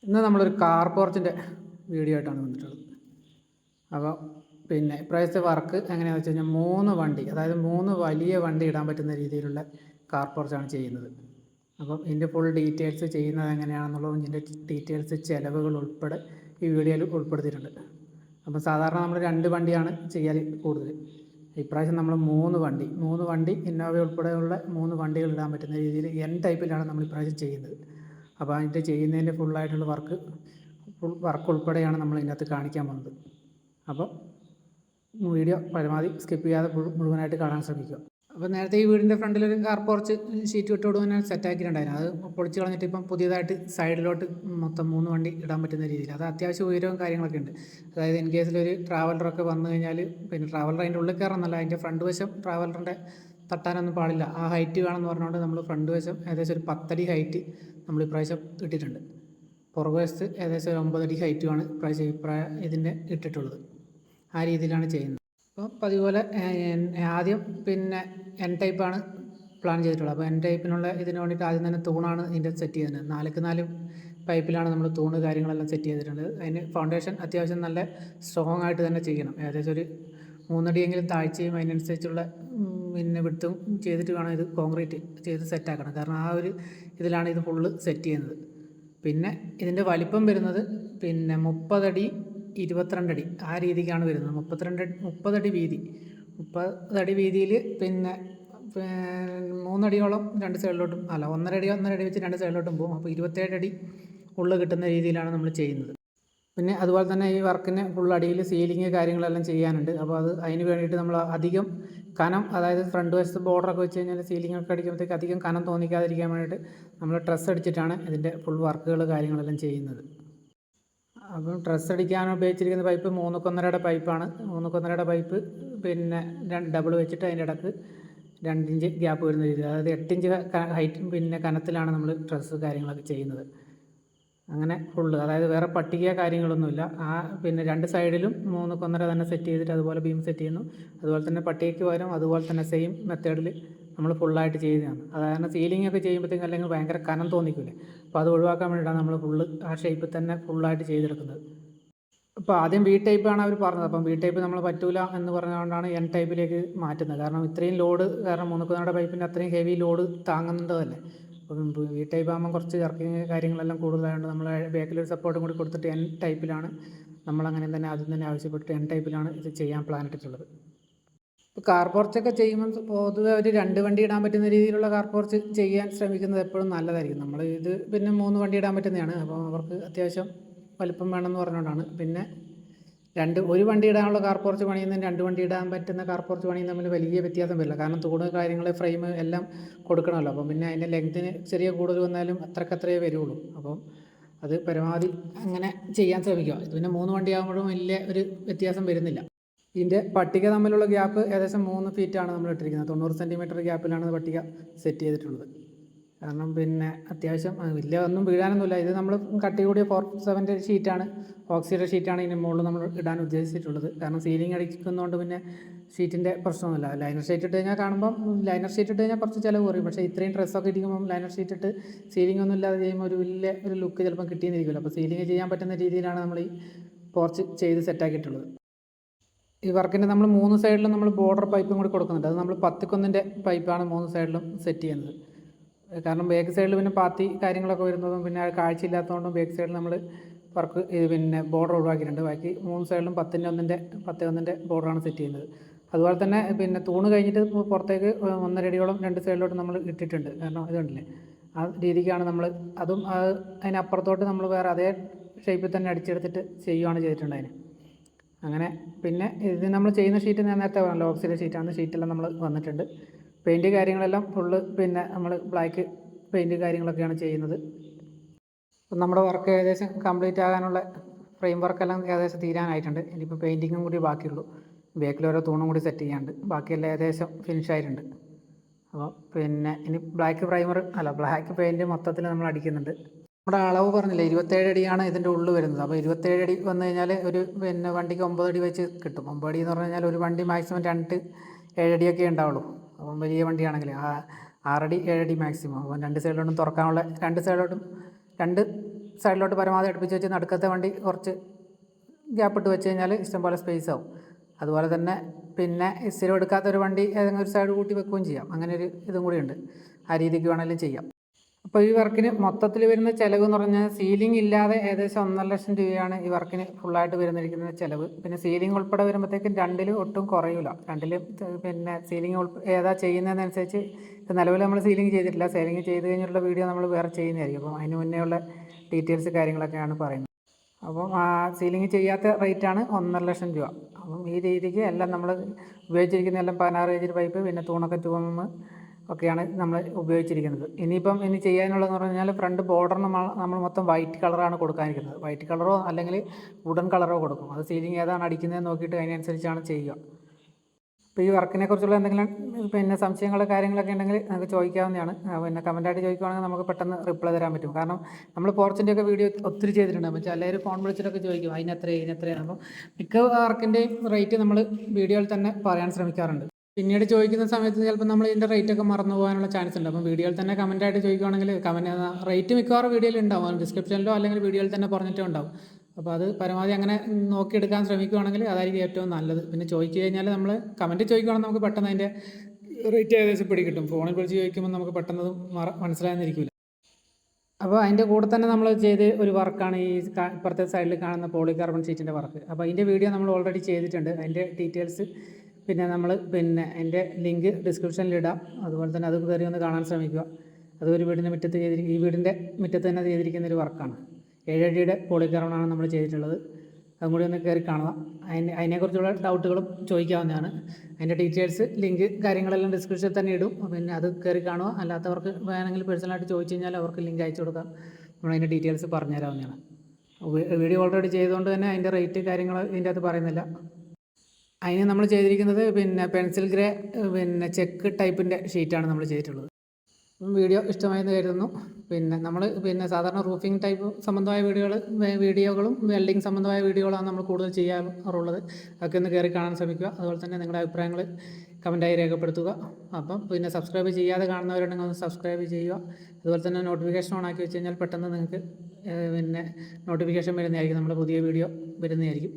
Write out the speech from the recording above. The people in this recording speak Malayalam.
ഇന്ന് നമ്മളൊരു കാർ പോർച്ചിൻ്റെ വീഡിയോ ആയിട്ടാണ് വന്നിട്ടുള്ളത്. അപ്പോൾ ഇപ്രാവശ്യത്തെ വർക്ക് എങ്ങനെയാണെന്ന് വെച്ച് കഴിഞ്ഞാൽ 3 വണ്ടി, അതായത് 3 വലിയ വണ്ടി ഇടാൻ പറ്റുന്ന രീതിയിലുള്ള കാർ പോർച്ചാണ് ചെയ്യുന്നത്. അപ്പം ഇതിൻ്റെ ഫുൾ ഡീറ്റെയിൽസ് ചെയ്യുന്നത് എങ്ങനെയാണെന്നുള്ളതും ഇതിൻ്റെ ഡീറ്റെയിൽസ് ചിലവുകൾ ഉൾപ്പെടെ ഈ വീഡിയോയിൽ ഉൾപ്പെടുത്തിയിട്ടുണ്ട്. അപ്പം സാധാരണ നമ്മൾ 2 വണ്ടിയാണ് ചെയ്യാൻ കൂടുതൽ. ഇപ്രാവശ്യം നമ്മൾ 3 വണ്ടി ഇന്നോവ ഉൾപ്പെടെയുള്ള 3 വണ്ടികൾ ഇടാൻ പറ്റുന്ന രീതിയിൽ എൻ ടൈപ്പിലാണ് നമ്മൾ ഇപ്രാവശ്യം ചെയ്യുന്നത്. അപ്പോൾ അതിൻ്റെ ചെയ്യുന്നതിൻ്റെ ഫുള്ളായിട്ടുള്ള വർക്ക് ഉൾപ്പെടെയാണ് നമ്മൾ ഇതിനകത്ത് കാണിക്കാൻ പോകുന്നത്. അപ്പോൾ വീഡിയോ പരമാവധി സ്കിപ്പ് ചെയ്യാതെ മുഴുവനായിട്ട് കാണാൻ ശ്രമിക്കുക. അപ്പോൾ നേരത്തെ ഈ വീടിൻ്റെ ഫ്രണ്ടിലൊരു കാർ പോർച്ച് ഷീറ്റ് ഇട്ട് കൊടുക്കാൻ സെറ്റാക്കിയിട്ടുണ്ടായിരുന്നു. അത് പൊളിച്ച് കളഞ്ഞിട്ട് ഇപ്പം പുതിയതായിട്ട് സൈഡിലോട്ട് മൊത്തം 3 വണ്ടി ഇടാൻ പറ്റുന്ന രീതിയിൽ, അത് അത്യാവശ്യം ഉയരവും കാര്യങ്ങളൊക്കെ ഉണ്ട്. അതായത് ഇൻ കേസിലൊരു ട്രാവലറൊക്കെ വന്നു കഴിഞ്ഞാൽ, ട്രാവലർ അതിൻ്റെ ഉള്ളിൽ കയറുന്നല്ല, അതിൻ്റെ ഫ്രണ്ട് വശം ട്രാവലറിൻ്റെ തട്ടാനൊന്നും പാടില്ല. ആ ഹൈറ്റ് വേണമെന്ന് പറഞ്ഞുകൊണ്ട് നമ്മൾ ഫ്രണ്ട് വശം ഏകദേശം ഒരു 10 അടി ഹൈറ്റ് നമ്മൾ ഇപ്രാവശ്യം ഇട്ടിട്ടുണ്ട്. പുറകുവശത്ത് ഏകദേശം ഒരു 9 അടി ഹൈറ്റുമാണ് ഇതിൻ്റെ ഇട്ടിട്ടുള്ളത്. ആ രീതിയിലാണ് ചെയ്യുന്നത്. അപ്പോൾ അതുപോലെ ആദ്യം എൻ ടൈപ്പാണ് പ്ലാൻ ചെയ്തിട്ടുള്ളത്. അപ്പോൾ എൻ ടൈപ്പിനുള്ള ഇതിന് വേണ്ടിയിട്ട് ആദ്യം തന്നെ തൂണാണ് ഇതിൻ്റെ സെറ്റ് ചെയ്തത്. 4x4 പൈപ്പിലാണ് നമ്മൾ തൂണ് കാര്യങ്ങളെല്ലാം സെറ്റ് ചെയ്തിട്ടുണ്ട്. അതിന് ഫൗണ്ടേഷൻ അത്യാവശ്യം നല്ല സ്ട്രോങ് ആയിട്ട് തന്നെ ചെയ്യണം. ഏകദേശം ഒരു 3 അടിയെങ്കിലും താഴ്ചയും അതിനനുസരിച്ചുള്ള വിടുത്തും ചെയ്തിട്ട് വേണം ഇത് കോൺക്രീറ്റ് ചെയ്ത് സെറ്റാക്കണം. കാരണം ആ ഒരു ഇതിലാണ് ഇത് ഫുള്ള് സെറ്റ് ചെയ്യുന്നത്. പിന്നെ ഇതിൻ്റെ വലിപ്പം വരുന്നത് 30 അടി 22 അടി ആ രീതിക്കാണ് വരുന്നത്. 30 അടി വീതി, 30 അടി വീതിയിൽ 3 അടിയോളം 2 സൈഡിലോട്ടും, 1.5 അടി വെച്ച് 2 സൈഡിലോട്ടും പോകും. അപ്പോൾ 27 അടി ഉള്ളിൽ കിട്ടുന്ന രീതിയിലാണ് നമ്മൾ ചെയ്യുന്നത്. അതുപോലെ തന്നെ ഈ വർക്കിന് ഫുൾ അടിയിൽ സീലിംഗ് കാര്യങ്ങളെല്ലാം ചെയ്യാനുണ്ട്. അപ്പോൾ അതിന് വേണ്ടിയിട്ട് നമ്മൾ അധികം കനം, അതായത് ഫ്രണ്ട് വശത്ത് ബോർഡറൊക്കെ വെച്ച് കഴിഞ്ഞാൽ സീലിംഗ് ഒക്കെ അടിക്കുമ്പോഴത്തേക്ക് അധികം കനം തോന്നിക്കാതിരിക്കാൻ വേണ്ടിയിട്ട് നമ്മൾ ട്രസ് അടിച്ചിട്ടാണ് ഇതിൻ്റെ ഫുൾ വർക്കുകൾ കാര്യങ്ങളെല്ലാം ചെയ്യുന്നത്. അപ്പം ട്രസ് അടിക്കാൻ ഉപയോഗിച്ചിരിക്കുന്ന പൈപ്പ് 3.1 പൈപ്പാണ്. 3.1 പൈപ്പ് 2 ഡബിൾ വെച്ചിട്ട് അതിൻ്റെ ഇടക്ക് 2 ഇഞ്ച് ഗ്യാപ്പ് വരുന്ന രീതി, അതായത് 8 ഇഞ്ച് ഹൈറ്റ് കനത്തിലാണ് നമ്മൾ ട്രസ് കാര്യങ്ങളൊക്കെ ചെയ്യുന്നത്. അങ്ങനെ ഫുള്ള്, അതായത് വേറെ പട്ടിക കാര്യങ്ങളൊന്നുമില്ല. ആ 2 സൈഡിലും 3.1 തന്നെ സെറ്റ് ചെയ്തിട്ട് അതുപോലെ ബീം സെറ്റ് ചെയ്യുന്നു. അതുപോലെ തന്നെ പട്ടികയ്ക്ക് പകരം അതുപോലെ തന്നെ സെയിം മെത്തേഡിൽ നമ്മൾ ഫുള്ളായിട്ട് ചെയ്യുന്നതാണ്. അതായത് സീലിംഗ് ഒക്കെ ചെയ്യുമ്പോഴത്തേക്കും അല്ലെങ്കിൽ ഭയങ്കര കനം തോന്നിക്കില്ലേ, അപ്പോൾ അത് ഒഴിവാക്കാൻ വേണ്ടിയിട്ടാണ് നമ്മൾ ഫുള്ള് ആ ഷേപ്പിൽ തന്നെ ഫുള്ളായിട്ട് ചെയ്തെടുക്കുന്നത്. അപ്പോൾ ആദ്യം ബി ടൈപ്പാണ് അവർ പറഞ്ഞത്. അപ്പം ബി ടൈപ്പ് നമ്മൾ പറ്റൂല എന്ന് പറഞ്ഞുകൊണ്ടാണ് എൻ ടൈപ്പിലേക്ക് മാറ്റുന്നത്. കാരണം ഇത്രയും ലോഡ്, കാരണം 3.1 പൈപ്പിൻ്റെ അത്രയും ഹെവി ലോഡ് താങ്ങുന്നതല്ലേ. അപ്പം ഈ ടൈപ്പ് ആകുമ്പോൾ കുറച്ച് വർക്കിങ് കാര്യങ്ങളെല്ലാം കൂടുതലായതുകൊണ്ട് നമ്മൾ ബാക്കിലൊരു സപ്പോർട്ടും കൂടി കൊടുത്തിട്ട് എൻ ടൈപ്പിലാണ് നമ്മളങ്ങനെ തന്നെ ആദ്യം തന്നെ ആവശ്യപ്പെട്ടിട്ട് എൻ ടൈപ്പിലാണ് ഇത് ചെയ്യാൻ പ്ലാൻ ഇട്ടിട്ടുള്ളത്. ഇപ്പോൾ കാർ പോർച്ചൊക്കെ ചെയ്യുമ്പോൾ പൊതുവെ ഒരു 2 വണ്ടി ഇടാൻ പറ്റുന്ന രീതിയിലുള്ള കാർ പോർച്ച് ചെയ്യാൻ ശ്രമിക്കുന്നത് എപ്പോഴും നല്ലതായിരിക്കും. നമ്മൾ ഇത് 3 വണ്ടി ഇടാൻ പറ്റുന്നതാണ്. അപ്പോൾ അവർക്ക് അത്യാവശ്യം വലിപ്പം വേണമെന്ന് പറഞ്ഞുകൊണ്ടാണ്. ഒരു വണ്ടി ഇടാനുള്ള കാർ പോർച്ച് പണിയുന്നതും 2 വണ്ടി ഇടാൻ പറ്റുന്ന കാർ പോർച്ച് പണിയും തമ്മിൽ വലിയ വ്യത്യാസം വരില്ല. കാരണം തൂണ് കാര്യങ്ങൾ ഫ്രെയിം എല്ലാം കൊടുക്കണമല്ലോ. അപ്പം അതിൻ്റെ ലെങ്ത്തിന് ചെറിയ കൂടുതൽ വന്നാലും അത്രക്കത്രയേ വരുള്ളൂ. അപ്പം അത് പരമാവധി അങ്ങനെ ചെയ്യാൻ ശ്രമിക്കുക. ഇത് 3 വണ്ടി ആകുമ്പോഴും വലിയ ഒരു വ്യത്യാസം വരുന്നില്ല. ഇതിൻ്റെ പട്ടിക തമ്മിലുള്ള ഗ്യാപ്പ് ഏകദേശം 3 ഫീറ്റാണ് നമ്മൾ ഇട്ടിരിക്കുന്നത്. 90 സെൻറ്റിമീറ്റർ ഗ്യാപ്പിലാണ് പട്ടിക സെറ്റ് ചെയ്തിട്ടുള്ളത്. കാരണം അത്യാവശ്യം വലിയ ഒന്നും വീഴാനൊന്നുമില്ല. ഇത് നമ്മൾ കട്ടി കൂടിയ 4/7 ഷീറ്റാണ്, ഓക്സിയുടെ ഷീറ്റാണ് ഇതിന് മുകളിൽ നമ്മൾ ഇടാൻ ഉദ്ദേശിച്ചിട്ടുള്ളത്. കാരണം സീലിംഗ് അടിക്കുന്നതുകൊണ്ട് ഷീറ്റിൻ്റെ പ്രശ്നമൊന്നുമില്ല. ലൈനർ ഷീറ്റ് ഇട്ട് കഴിഞ്ഞാൽ ലൈനർ ഷീറ്റ് ഇട്ട് കഴിഞ്ഞാൽ കുറച്ച് ചിലവ് കുറയും. പക്ഷേ ഇത്രയും ഡ്രസ്സൊക്കെ ഇരിക്കുമ്പം ലൈനർ ഷീറ്റ് ഇട്ട് സീലിംഗ് ഒന്നും ഇല്ലാതെ ചെയ്യുമ്പോൾ ഒരു ലുക്ക് ചിലപ്പം കിട്ടിയെന്നിരിക്കില്ല. അപ്പോൾ സീലിംഗ് ചെയ്യാൻ പറ്റുന്ന രീതിയിലാണ് നമ്മൾ ഈ പോർച്ച് ചെയ്ത് സെറ്റാക്കിയിട്ടുള്ളത്. ഈ വർക്കിൻ്റെ നമ്മൾ 3 സൈഡിലും നമ്മൾ ബോർഡർ പൈപ്പും കൂടി കൊടുക്കുന്നുണ്ട്. അത് നമ്മൾ 10 പൈപ്പാണ് 3 സൈഡിലും സെറ്റ് ചെയ്യുന്നത്. കാരണം ബാക്ക് സൈഡിൽ പാത്തി കാര്യങ്ങളൊക്കെ വരുന്നതും കാഴ്ചയില്ലാത്തതുകൊണ്ടും ബാക്ക് സൈഡിൽ നമ്മൾ വർക്ക് ബോർഡർ ഒഴിവാക്കിയിട്ടുണ്ട്. ബാക്കി 3 സൈഡിലും 10 ബോർഡറാണ് സെറ്റ് ചെയ്യുന്നത്. അതുപോലെ തന്നെ തൂണ് കഴിഞ്ഞിട്ട് പുറത്തേക്ക് 1.5 അടിയോളം 2 സൈഡിലോട്ട് നമ്മൾ ഇട്ടിട്ടുണ്ട്. കാരണം ഇതുണ്ടല്ലേ, ആ രീതിക്കാണ് നമ്മൾ അതും അതിനപ്പുറത്തോട്ട് നമ്മൾ വേറെ അതേ ഷേപ്പിൽ തന്നെ അടിച്ചെടുത്തിട്ട് ചെയ്യുകയാണ് ചെയ്തിട്ടുണ്ട് അതിന്. അങ്ങനെ ഇത് നമ്മൾ ചെയ്യുന്ന ഷീറ്റ് ഞാൻ നേരത്തെ പറഞ്ഞല്ലോ, ഓക്സിയുടെ ഷീറ്റാണ്. ഷീറ്റെല്ലാം നമ്മൾ വന്നിട്ടുണ്ട്. പെയിൻറ്റ് കാര്യങ്ങളെല്ലാം ഫുള്ള് നമ്മൾ ബ്ലാക്ക് പെയിൻറ്റ് കാര്യങ്ങളൊക്കെയാണ് ചെയ്യുന്നത്. അപ്പം നമ്മുടെ വർക്ക് ഏകദേശം കംപ്ലീറ്റ് ആകാനുള്ള ഫ്രെയിം വർക്കെല്ലാം ഏകദേശം തീരാനായിട്ടുണ്ട്. ഇനിയിപ്പോൾ പെയിൻറ്റിങ്ങും കൂടി ബാക്കിയുള്ളൂ. ബാക്കിൽ ഓരോ തൂണും കൂടി സെറ്റ് ചെയ്യാനുണ്ട്. ബാക്കിയെല്ലാം ഏകദേശം ഫിനിഷ് ആയിട്ടുണ്ട്. അപ്പോൾ ഇനി ബ്ലാക്ക് പെയിൻറ്റ് മൊത്തത്തിൽ നമ്മൾ അടിക്കുന്നുണ്ട്. നമ്മുടെ അളവ് പറഞ്ഞില്ലേ, 27 അടിയാണ് ഇതിൻ്റെ ഉള്ളിൽ വരുന്നത്. അപ്പോൾ 27 അടി വന്നു കഴിഞ്ഞാൽ ഒരു വണ്ടിക്ക് 9 അടി വെച്ച് കിട്ടും. 9 അടി എന്ന് പറഞ്ഞു കഴിഞ്ഞാൽ ഒരു വണ്ടി മാക്സിമം 7 അടിയൊക്കെ ഉണ്ടാവുള്ളൂ. അപ്പം വലിയ വണ്ടിയാണെങ്കിൽ 6 അടി 7 അടി മാക്സിമം. അപ്പം 2 സൈഡിലോട്ടും തുറക്കാനുള്ള 2 സൈഡിലോട്ടും 2 സൈഡിലോട്ട് പരമാവധി അടുപ്പിച്ച് വെച്ച് നടുക്കത്തെ വണ്ടി കുറച്ച് ഗ്യാപ്പ് ഇട്ട് വെച്ച് കഴിഞ്ഞാൽ ഇഷ്ടംപോലെ സ്പേസ് ആവും. അതുപോലെ തന്നെ പിന്നെ സ്ഥിരം എടുക്കാത്തൊരു വണ്ടി ഏതെങ്കിലും ഒരു സൈഡ് കൂട്ടി വെക്കുകയും ചെയ്യാം. അങ്ങനെ ഒരു ഇതും കൂടിയുണ്ട്. ആ രീതിക്ക് വേണമെങ്കിലും ചെയ്യാം. അപ്പോൾ ഈ വർക്കിന് മൊത്തത്തിൽ വരുന്ന ചിലവ് എന്ന് പറഞ്ഞാൽ സീലിംഗ് ഇല്ലാതെ ഏകദേശം 1.5 ലക്ഷം രൂപയാണ് ഈ വർക്കിന് ഫുള്ളായിട്ട് വരുന്നിരിക്കുന്ന ചിലവ്. പിന്നെ സീലിംഗ് ഉൾപ്പെടെ വരുമ്പോഴത്തേക്കും 2-ൽ ഒട്ടും കുറയില്ല. 2-ൽ പിന്നെ സീലിംഗ് ഏതാ ചെയ്യുന്നതെന്നനുസരിച്ച് നിലവിൽ നമ്മൾ സീലിംഗ് ചെയ്തിട്ടില്ല. സീലിംഗ് ചെയ്ത് കഴിഞ്ഞുള്ള വീഡിയോ നമ്മൾ വേറെ ചെയ്യുന്നതായിരിക്കും. അപ്പം അതിന് മുന്നേ ഉള്ള ഡീറ്റെയിൽസ് കാര്യങ്ങളൊക്കെയാണ് പറയുന്നത്. അപ്പം ആ സീലിംഗ് ചെയ്യാത്ത റേറ്റാണ് 1.5 ലക്ഷം രൂപ. അപ്പം ഈ രീതിക്ക് എല്ലാം നമ്മൾ ഉപയോഗിച്ചിരിക്കുന്ന എല്ലാം 16 ഗേജ് പൈപ്പ്, പിന്നെ തൂണൊക്കെ 2mm ഒക്കെയാണ് നമ്മൾ ഉപയോഗിച്ചിരിക്കുന്നത്. ഇനി ചെയ്യാനുള്ളതെന്ന് പറഞ്ഞു കഴിഞ്ഞാൽ ഫ്രണ്ട് ബോർഡർ നമ്മൾ മൊത്തം വൈറ്റ് കളറാണ് കൊടുക്കാനിരിക്കുന്നത്. വൈറ്റ് കളറോ അല്ലെങ്കിൽ വുഡൻ കളറോ കൊടുക്കും. അത് സീലിംഗ് ഏതാണ് അടിക്കുന്നത് നോക്കിയിട്ട് അതിനനുസരിച്ചാണ് ചെയ്യുക. അപ്പോൾ ഈ വർക്കിനെ കുറിച്ചുള്ള എന്തെങ്കിലും പിന്നെ സംശയങ്ങളോ കാര്യങ്ങളൊക്കെ ഉണ്ടെങ്കിൽ നമുക്ക് ചോദിക്കാവുന്നതാണ്. പിന്നെ കമൻറ്റായിട്ട് ചോദിക്കുകയാണെങ്കിൽ നമുക്ക് പെട്ടെന്ന് റിപ്ലൈ തരാൻ പറ്റും. കാരണം നമ്മൾ പോർച്ചിൻ്റെയൊക്കെ വീഡിയോ ഒത്തിരി ചെയ്തിട്ടുണ്ട്. അപ്പോൾ എല്ലാവരും ഫോൺ വിളിച്ചിട്ടൊക്കെ ചോദിക്കും ഇതിനെത്രയാണ്. അപ്പോൾ മിക്ക വർക്കിൻ്റെയും റേറ്റ് നമ്മൾ വീഡിയോയിൽ തന്നെ പറയാൻ ശ്രമിക്കാറുണ്ട്. പിന്നീട് ചോദിക്കുന്ന സമയത്ത് ചിലപ്പോൾ നമ്മൾ ഇതിൻ്റെ റേറ്റൊക്കെ മറന്നു പോകാനുള്ള ചാൻസ് ഉണ്ട്. അപ്പോൾ വീഡിയോയിൽ തന്നെ കമൻറ്റായിട്ട് ചോദിക്കുകയാണെങ്കിൽ റേറ്റ് മിക്കവാറും വീഡിയോയിൽ ഉണ്ടാവും. ഡിസ്ക്രിപ്ഷനിലോ അല്ലെങ്കിൽ വീഡിയോയിൽ തന്നെ പറഞ്ഞിട്ടേ ഉണ്ടാവും. അപ്പോൾ അത് പരമാവധി അങ്ങനെ നോക്കിയെടുക്കാൻ ശ്രമിക്കുകയാണെങ്കിൽ അതായിരിക്കും ഏറ്റവും നല്ലത്. പിന്നെ ചോദിച്ചു കഴിഞ്ഞാൽ നമ്മൾ കമൻറ്റ് ചോദിക്കുകയാണെങ്കിൽ നമുക്ക് പെട്ടെന്ന് അതിൻ്റെ റേറ്റ് ഏകദേശം പിടികിട്ടും. ഫോണിൽ വിളിച്ച് ചോദിക്കുമ്പോൾ നമുക്ക് പെട്ടെന്ന് മനസ്സിലായെന്നിരിക്കില്ല. അപ്പോൾ അതിൻ്റെ കൂടെ തന്നെ നമ്മൾ ചെയ്ത ഒരു വർക്കാണ് ഈ ഇപ്പുറത്തെ സൈഡിൽ കാണുന്ന പോളികാർബൺ ഷീറ്റിൻ്റെ വർക്ക്. അപ്പോൾ അതിൻ്റെ വീഡിയോ നമ്മൾ ഓൾറെഡി ചെയ്തിട്ടുണ്ട്. അതിൻ്റെ ഡീറ്റെയിൽസ് പിന്നെ അതിൻ്റെ ലിങ്ക് ഡിസ്ക്രിപ്ഷനിലിടാം. അതുപോലെ തന്നെ അത് കയറി ഒന്ന് കാണാൻ ശ്രമിക്കുക. അത് ഒരു വീടിൻ്റെ മുറ്റത്ത് ഈ വീടിൻ്റെ മുറ്റത്ത് തന്നെ ചെയ്തിരിക്കുന്ന ഒരു വർക്കാണ്. 7 അടിയുടെ പോളികാർബണാണ് നമ്മൾ ചെയ്തിട്ടുള്ളത്. അതും കൂടി ഒന്ന് കയറി കാണുക. അതിനെക്കുറിച്ചുള്ള ഡൗട്ടുകളും ചോദിക്കാവുന്നതാണ്. അതിൻ്റെ ഡീറ്റെയിൽസ് ലിങ്ക് കാര്യങ്ങളെല്ലാം ഡിസ്ക്രിപ്ഷനിൽ തന്നെ ഇടും. പിന്നെ അത് കയറി കാണുക. അല്ലാത്തവർക്ക് വേണമെങ്കിൽ പേഴ്സണലായിട്ട് ചോദിച്ചു കഴിഞ്ഞാൽ അവർക്ക് ലിങ്ക് അയച്ചു കൊടുക്കാം. നമ്മൾ അതിൻ്റെ ഡീറ്റെയിൽസ് പറഞ്ഞു തരാവുന്നതാണ്. വീഡിയോ ഓൾറെഡി ചെയ്തുകൊണ്ട് തന്നെ അതിൻ്റെ റേറ്റ് കാര്യങ്ങൾ ഇതിൻ്റെ അകത്ത് പറയുന്നില്ല. അതിന് നമ്മൾ ചെയ്തിരിക്കുന്നത് പിന്നെ പെൻസിൽ ഗ്രേ ചെക്ക് ടൈപ്പിൻ്റെ ഷീറ്റാണ് നമ്മൾ ചെയ്തിട്ടുള്ളത്. വീഡിയോ ഇഷ്ടമായെന്ന് കരുതുന്നു. നമ്മൾ സാധാരണ റൂഫിംഗ് ടൈപ്പ് സംബന്ധമായ വീഡിയോകളും വെൽഡിങ് സംബന്ധമായ വീഡിയോകളാണ് നമ്മൾ കൂടുതൽ ചെയ്യാറുള്ളത്. അതൊക്കെ ഒന്ന് കയറി കാണാൻ ശ്രമിക്കുക. അതുപോലെ തന്നെ നിങ്ങളുടെ അഭിപ്രായങ്ങൾ കമൻറ്റായി രേഖപ്പെടുത്തുക. അപ്പം സബ്സ്ക്രൈബ് ചെയ്യാതെ കാണുന്നവരുണ്ടെങ്കിൽ ഒന്ന് സബ്സ്ക്രൈബ് ചെയ്യുക. അതുപോലെ തന്നെ നോട്ടിഫിക്കേഷൻ ഓൺ ആക്കി വെച്ച് കഴിഞ്ഞാൽ പെട്ടെന്ന് നിങ്ങൾക്ക് നോട്ടിഫിക്കേഷൻ വരുന്നതായിരിക്കും. നമ്മുടെ പുതിയ വീഡിയോ വരുന്നതായിരിക്കും.